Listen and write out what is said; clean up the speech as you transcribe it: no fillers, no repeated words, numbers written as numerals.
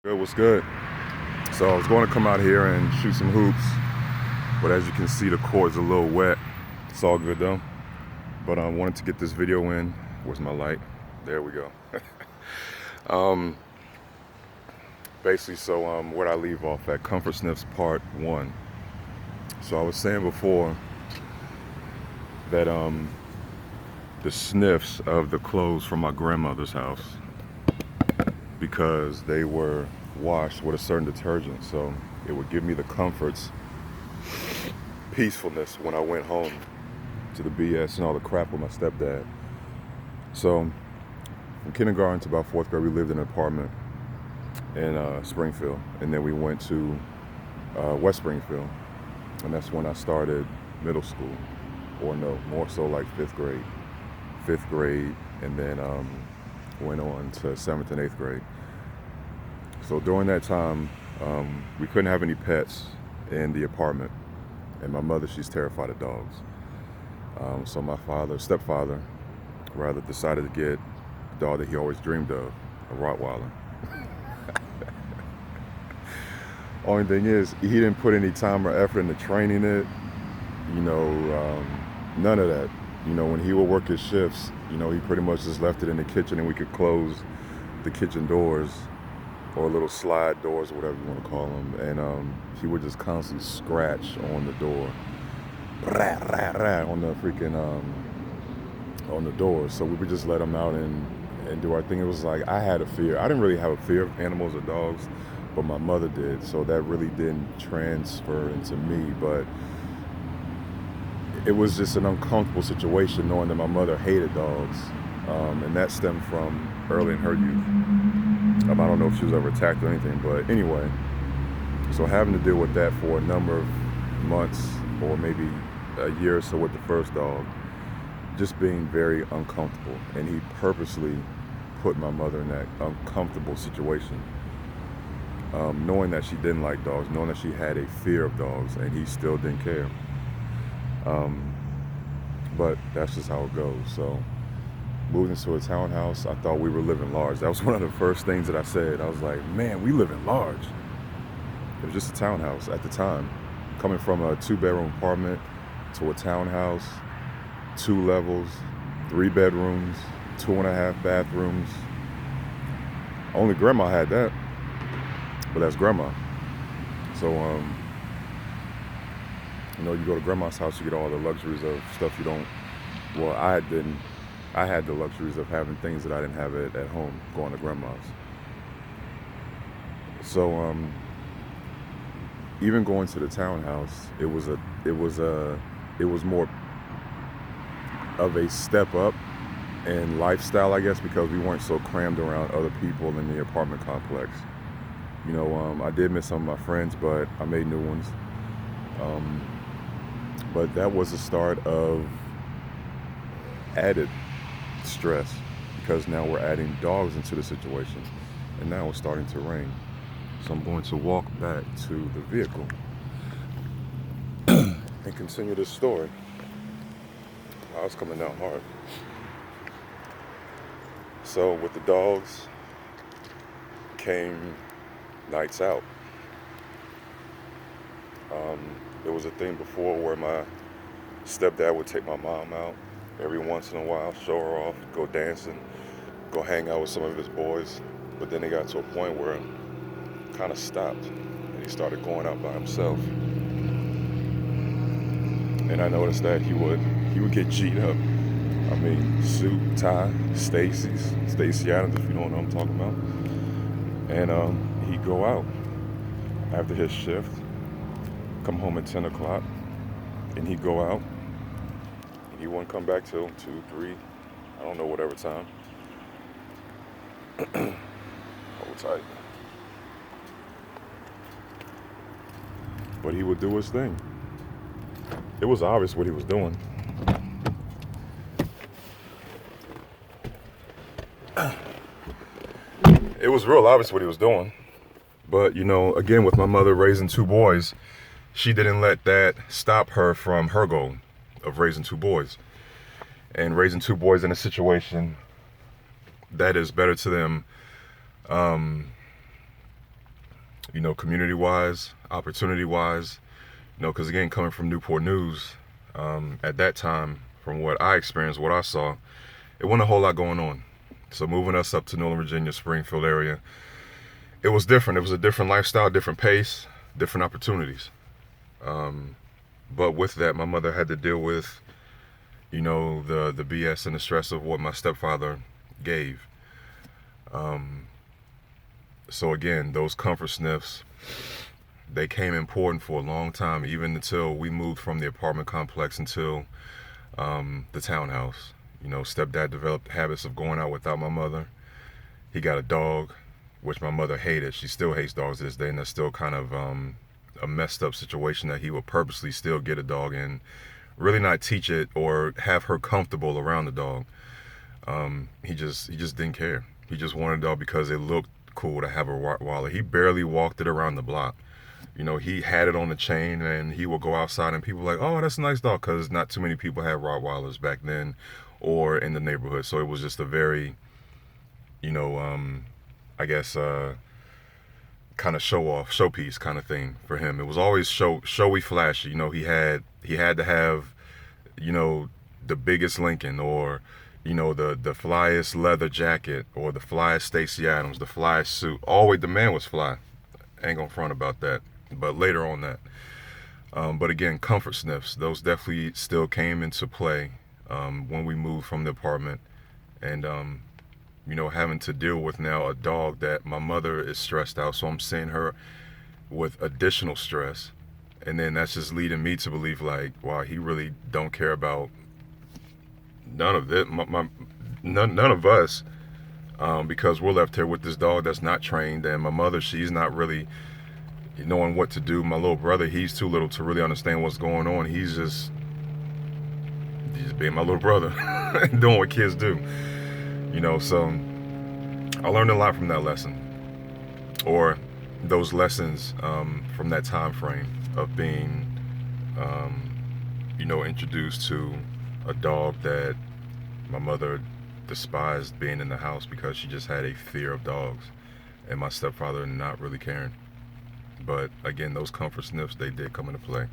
Good, what's good? So I was going to come out here and shoot some hoops, but as you can see, the court's a little wet. It's all good though. But I wanted to get this video in. Where's my light? There we go. um, Basically, where I leave off at Comfort Sniffs Part 1. So I was saying before that the sniffs of the clothes from my grandmother's house, because they were washed with a certain detergent, so it would give me the comforts, peacefulness when I went home to the BS and all the crap with my stepdad. So from kindergarten to about 4th grade, we lived in an apartment in Springfield, and then we went to West Springfield, and that's when I started middle school, or no, more so like 5th grade, and then went on to 7th and 8th grade. So during that time, we couldn't have any pets in the apartment, and my mother, she's terrified of dogs. So my stepfather, rather, decided to get the dog that he always dreamed of, a Rottweiler. Only thing is, he didn't put any time or effort into training it, none of that. When he would work his shifts, he pretty much just left it in the kitchen, and we could close the kitchen doors, or little slide doors, or whatever you want to call them, and he would just constantly scratch on the door, on the freaking on the door. So we would just let him out and do our thing. It was like, I had a fear. I didn't really have a fear of animals or dogs, but my mother did, so that really didn't transfer into me. But it was just an uncomfortable situation knowing that my mother hated dogs, and that stemmed from early in her youth. I don't know if she was ever attacked or anything, but anyway, so having to deal with that for a number of months, or maybe a year or so with the first dog, just being very uncomfortable. And he purposely put my mother in that uncomfortable situation, knowing that she didn't like dogs, knowing that she had a fear of dogs, and he still didn't care. But that's just how it goes. So moved into a townhouse, I thought we were living large. That was one of the first things that I said. I was like, man, we living large. It was just a townhouse at the time. Coming from a 2-bedroom apartment to a townhouse, 2 levels, 3 bedrooms, 2.5 bathrooms. Only grandma had that, but that's grandma. So, you go to grandma's house, you get all the luxuries of stuff you don't, well, I didn't. I had the luxuries of having things that I didn't have at home, going to grandma's. So even going to the townhouse, it was more of a step up in lifestyle, I guess, because we weren't so crammed around other people in the apartment complex. I did miss some of my friends, but I made new ones. But that was the start of added stress, because now we're adding dogs into the situation, and now it's starting to rain. So I'm going to walk back to the vehicle and continue this story. I was coming down hard. So with the dogs came nights out. There was a thing before where my stepdad would take my mom out every once in a while, show her off, go dancing, go hang out with some of his boys. But then it got to a point where it kind of stopped, and he started going out by himself. And I noticed that he would get G'd up. I mean, suit, tie, Stacy Adams, if you know what I'm talking about. And he'd go out after his shift, come home at 10 o'clock, and he'd go out. He wouldn't come back till 2, 3, I don't know, whatever time. Hold tight. But he would do his thing. It was obvious what he was doing. It was real obvious what he was doing. But, again, with my mother raising 2 boys, she didn't let that stop her from her goal of raising 2 boys. And raising 2 boys in a situation that is better to them community-wise, opportunity-wise, because again, coming from Newport News, at that time, from what I experienced, what I saw, it wasn't a whole lot going on. So moving us up to Northern Virginia, Springfield area, it was different. It was a different lifestyle, different pace, different opportunities. But with that, my mother had to deal with, the BS and the stress of what my stepfather gave. So again, those comfort sniffs, they came important for a long time, even until we moved from the apartment complex until the townhouse. Stepdad developed habits of going out without my mother. He got a dog, which my mother hated. She still hates dogs to this day, and that's still kind of a messed up situation that he would purposely still get a dog and really not teach it or have her comfortable around the dog. He just didn't care. He just wanted a dog because it looked cool to have a Rottweiler. He barely walked it around the block. He had it on the chain, and he would go outside, and people were like, oh, that's a nice dog, because not too many people had Rottweilers back then or in the neighborhood. So it was just a very, I guess, kind of showpiece kind of thing for him. It was always showy, flashy. He had to have, the biggest Lincoln, or the flyest leather jacket, or the flyest Stacey Adams, the flyest suit. Always the man was fly. Ain't gonna front about that. But later on that. But again, comfort sniffs, those definitely still came into play when we moved from the apartment, and having to deal with now a dog that my mother is stressed out, so I'm seeing her with additional stress, and then that's just leading me to believe, like, wow, he really don't care about none of it, none of us, because we're left here with this dog that's not trained, and my mother, she's not really knowing what to do. My little brother, he's too little to really understand what's going on. He's just being my little brother, doing what kids do. So I learned a lot from that lesson, or those lessons from that time frame of being, introduced to a dog that my mother despised being in the house because she just had a fear of dogs, and my stepfather not really caring. But again, those comfort sniffs, they did come into play.